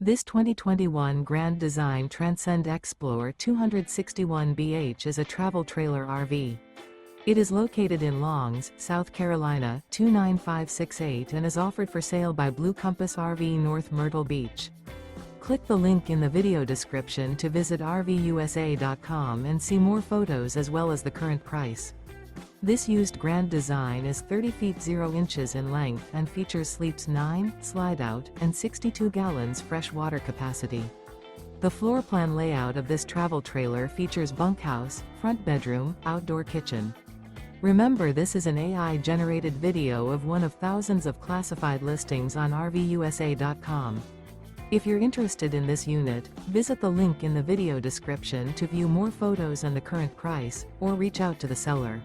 This 2021 Grand Design Transcend Xplor 261BH is a travel trailer RV. It is located in Longs, South Carolina 29568 and is offered for sale by Blue Compass RV North Myrtle Beach. Click the link in the video description to visit RVUSA.com and see more photos as well as the current price. This used Grand Design is 30 feet 0 inches in length and features sleeps 9, Slideout, and 62 gallons fresh water capacity. The floor plan layout of this travel trailer features bunkhouse, front bedroom, outdoor kitchen. Remember, this is an AI-generated video of one of thousands of classified listings on RVUSA.com. If you're interested in this unit, visit the link in the video description to view more photos and the current price, or reach out to the seller.